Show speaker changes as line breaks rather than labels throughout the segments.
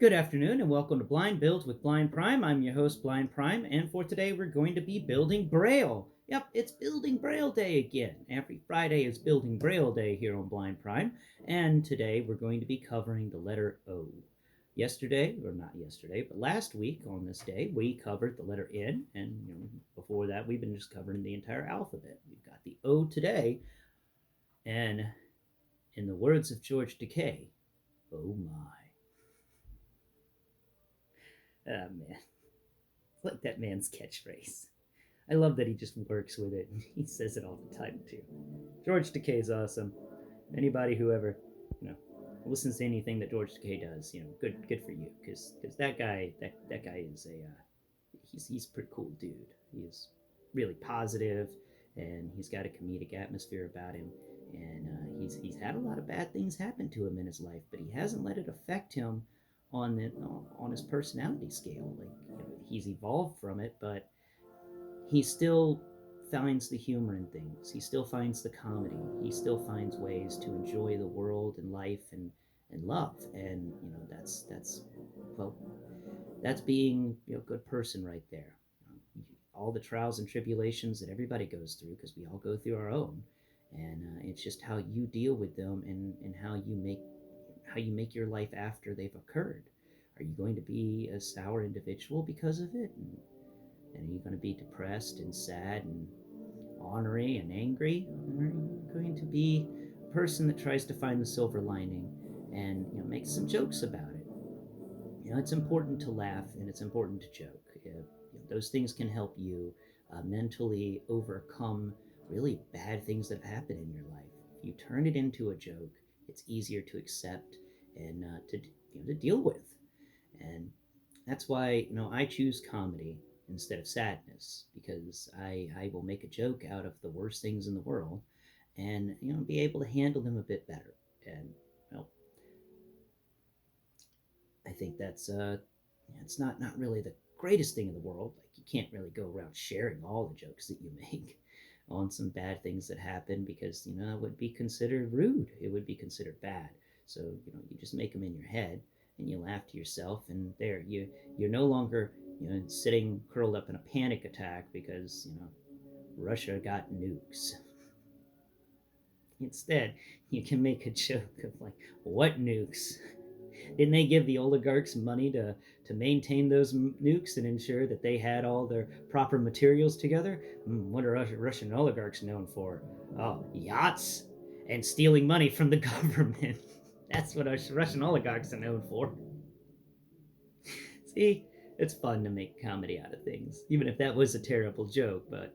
Good afternoon and welcome to Blindbuilds with Blind Prime. I'm your host, Blind Prime, and for today we're going to be building Braille. Yep, it's Building Braille Day again. Every Friday is Building Braille Day here on Blind Prime, and today we're going to be covering the letter O. Yesterday, or not yesterday, but last week on this day, we covered the letter N, and before that we've been just covering the entire alphabet. We've got the O today, and in the words of George Takei, oh my. Ah, man. It's like that man's catchphrase. I love that he just works with it. He says it all the time too. George Takei is awesome. Anybody who ever, you know, listens to anything that George Takei does, good for you, because that guy is he's a pretty cool dude. He's really positive, and he's got a comedic atmosphere about him. And he's had a lot of bad things happen to him in his life, but he hasn't let it affect him on his personality scale. Like, he's evolved from it, but he still finds the humor in things. He still finds the comedy. He still finds ways to enjoy the world and life and love. And well, that's being a good person right there. All the trials and tribulations that everybody goes through, because we all go through our own, and it's just how you deal with them and how you make your life after they've occurred. Are you going to be a sour individual because of it? And are you going to be depressed and sad and ornery and angry? Or are you going to be a person that tries to find the silver lining and make some jokes about it? It's important to laugh and it's important to joke. Those things can help you mentally overcome really bad things that have happened in your life. If you turn it into a joke, it's easier to accept and to deal with. And that's why I choose comedy instead of sadness, because I will make a joke out of the worst things in the world and be able to handle them a bit better. And well, I think that's it's not really the greatest thing in the world. Like, you can't really go around sharing all the jokes that you make on some bad things that happen, because it would be considered rude. It would be considered bad. So you just make them in your head and you laugh to yourself, and there you're no longer sitting curled up in a panic attack because Russia got nukes. Instead, you can make a joke of like, what nukes? Didn't they give the oligarchs money to maintain those nukes and ensure that they had all their proper materials together? What are Russian oligarchs known for? Oh, yachts and stealing money from the government. That's what our Russian oligarchs are known for. See, it's fun to make comedy out of things, even if that was a terrible joke. But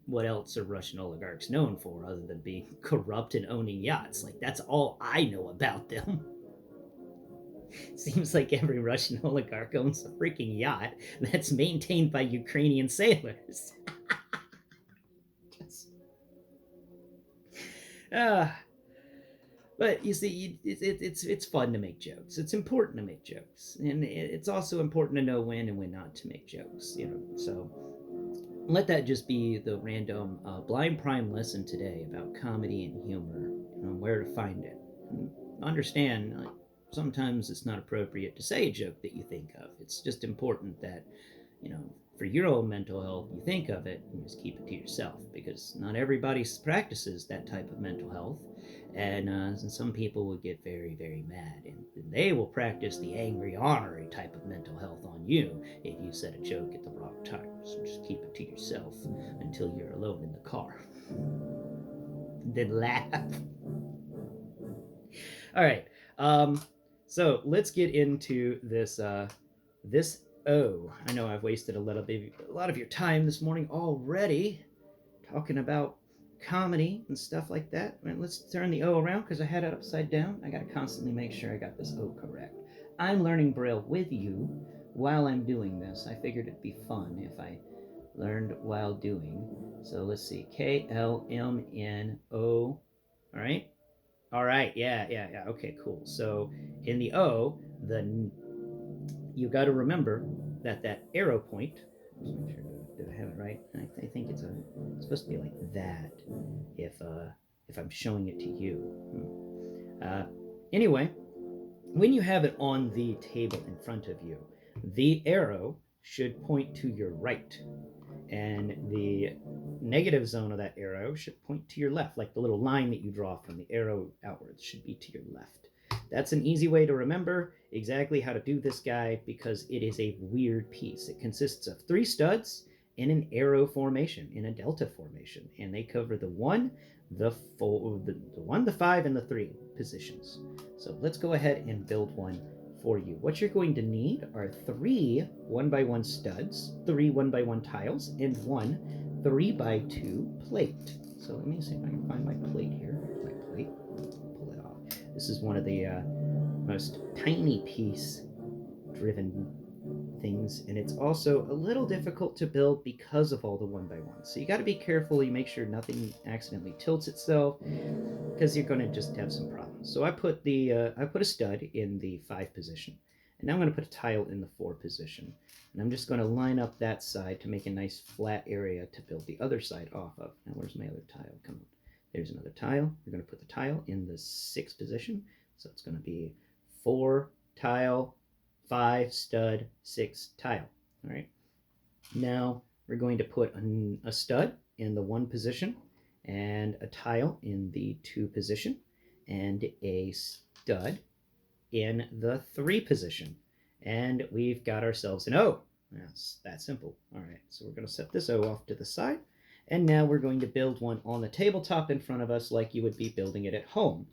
what else are Russian oligarchs known for other than being corrupt and owning yachts? Like, that's all I know about them. Seems like every Russian oligarch owns a freaking yacht that's maintained by Ukrainian sailors. Just, uh, but you see, it's fun to make jokes. It's important to make jokes, and it's also important to know when and when not to make jokes. So let that just be the random blind prime lesson today about comedy and humor, and where to find it. And understand, sometimes it's not appropriate to say a joke that you think of. It's just important that for your own mental health, you think of it and just keep it to yourself, because not everybody practices that type of mental health. And some people will get very, very mad, and they will practice the angry, ornery type of mental health on you if you said a joke at the wrong time. So just keep it to yourself until you're alone in the car. Then laugh. All right. So let's get into this O. I know I've wasted a lot of your time this morning already talking about comedy and stuff like that. Right, let's turn the O around because I had it upside down. I got to constantly make sure I got this O correct. I'm learning Braille with you while I'm doing this. I figured it'd be fun if I learned while doing. So let's see. KLMNO. All right. All right. Yeah. Okay, cool. So in the O, you got to remember that arrow point. Just make sure did I have it right? I think it's supposed to be like that. If I'm showing it to you. Anyway, when you have it on the table in front of you, the arrow should point to your right, and the negative zone of that arrow should point to your left, like the little line that you draw from the arrow outwards should be to your left. That's an easy way to remember exactly how to do this guy, because it is a weird piece. It consists of 3 studs in an arrow formation, in a delta formation, and they cover the 1, the 4, the 1, the 5, and the 3 positions. So let's go ahead and build one for you. What you're going to need are 3 1x1 studs, 3 1x1 tiles, and 1 3x2 plate. So let me see if I can find my plate here. My plate. Pull it off. This is one of the most tiny piece driven things, and it's also a little difficult to build because of all the 1x1. So you got to be careful. You make sure nothing accidentally tilts itself, because you're going to just have some problems. So I put a stud in the 5 position, and now I'm going to put a tile in the 4 position, and I'm just going to line up that side to make a nice flat area to build the other side off of. Now where's my other tile? Come on, there's another tile. We're going to put the tile in the 6 position, so it's going to be 4 tile, 5 stud, 6 tile. All right, now we're going to put a stud in the 1 position, and a tile in the 2 position, and a stud in the 3 position. And we've got ourselves an O. That's that simple. All right, so we're going to set this O off to the side, and now we're going to build one on the tabletop in front of us like you would be building it at home.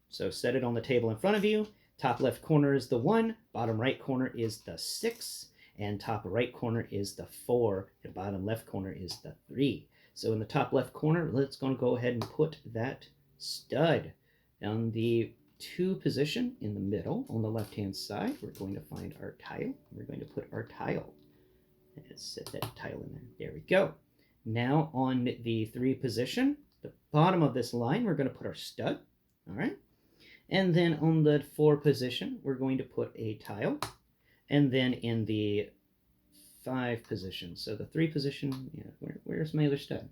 So set it on the table in front of you. Top left corner is the 1, bottom right corner is the 6, and top right corner is the 4, and bottom left corner is the 3. So in the top left corner, let's go ahead and put that stud. On the 2 position in the middle, on the left-hand side, we're going to find our tile. We're going to put our tile. Let's set that tile in there. There we go. Now on the 3 position, the bottom of this line, we're going to put our stud. All right. And then on the 4 position, we're going to put a tile. And then in the 5 position, so the 3 position, yeah, where's my other stud?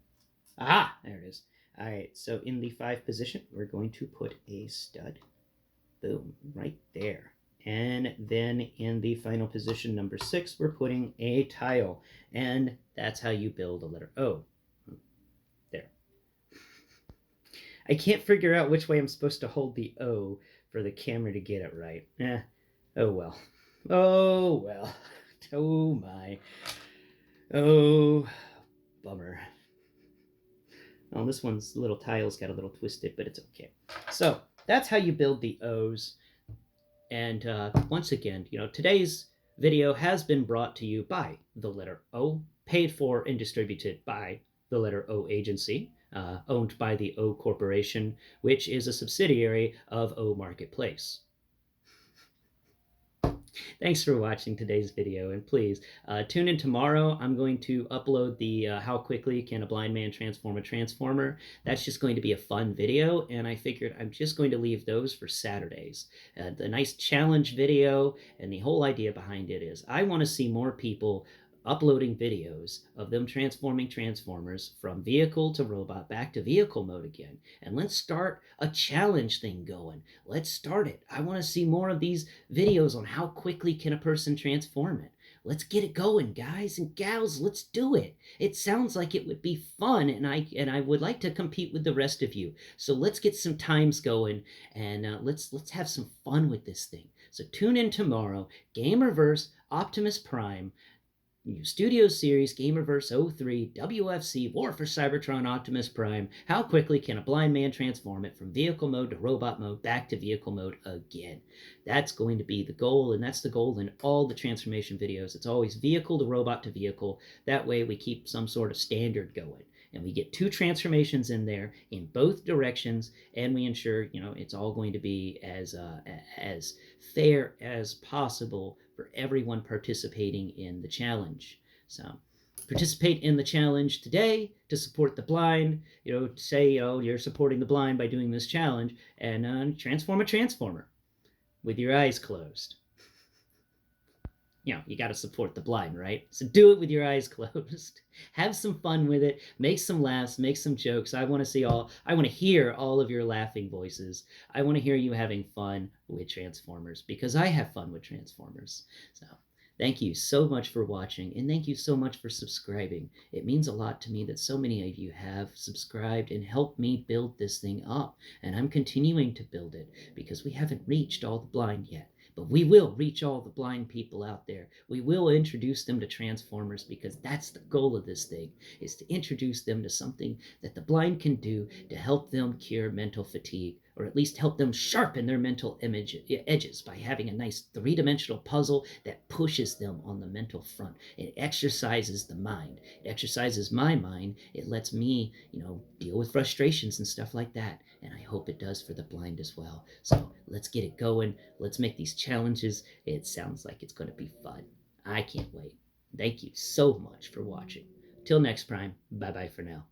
Aha, there it is. All right, so in the 5 position, we're going to put a stud. Boom, right there. And then in the final position, number 6, we're putting a tile. And that's how you build a letter O. There. I can't figure out which way I'm supposed to hold the O for the camera to get it right. Oh well. Oh well. Oh my. Oh, bummer. Oh, this one's little tiles got a little twisted, but it's okay. So that's how you build the O's. And once again, today's video has been brought to you by the letter O, paid for and distributed by the letter O agency, owned by the O Corporation, which is a subsidiary of O Marketplace. Thanks for watching today's video, and please tune in tomorrow. I'm going to upload the how quickly can a blind man transform a transformer. That's just going to be a fun video, and I figured I'm just going to leave those for Saturdays. The nice challenge video, and the whole idea behind it is I want to see more people uploading videos of them transforming transformers from vehicle to robot back to vehicle mode again. And let's start a challenge thing going. Let's start it. I want to see more of these videos on how quickly can a person transform it. Let's get it going, guys and gals. Let's do it. It sounds like it would be fun, and I would like to compete with the rest of you. So let's get some times going, and let's have some fun with this thing. So tune in tomorrow. Gamerverse, Optimus Prime, new Studio Series, Gamerverse 03, WFC, War for Cybertron, Optimus Prime. How quickly can a blind man transform it from vehicle mode to robot mode back to vehicle mode again? That's going to be the goal, and that's the goal in all the transformation videos. It's always vehicle to robot to vehicle. That way we keep some sort of standard going. And we get 2 transformations in there in both directions, and we ensure, it's all going to be as fair as possible for everyone participating in the challenge. So participate in the challenge today to support the blind. Say, you're supporting the blind by doing this challenge, and transform a transformer with your eyes closed. you got to support the blind, right? So do it with your eyes closed. Have some fun with it. Make some laughs, make some jokes. I want to hear all of your laughing voices. I want to hear you having fun with Transformers because I have fun with Transformers. So thank you so much for watching, and thank you so much for subscribing. It means a lot to me that so many of you have subscribed and helped me build this thing up, and I'm continuing to build it because we haven't reached all the blind yet. But we will reach all the blind people out there. We will introduce them to Transformers because that's the goal of this thing, is to introduce them to something that the blind can do to help them cure mental fatigue, or at least help them sharpen their mental edges by having a nice three-dimensional puzzle that pushes them on the mental front. It exercises the mind. It exercises my mind. It lets me, deal with frustrations and stuff like that. And I hope it does for the blind as well. So let's get it going. Let's make these challenges. It sounds like it's going to be fun. I can't wait. Thank you so much for watching. Till next time, bye-bye for now.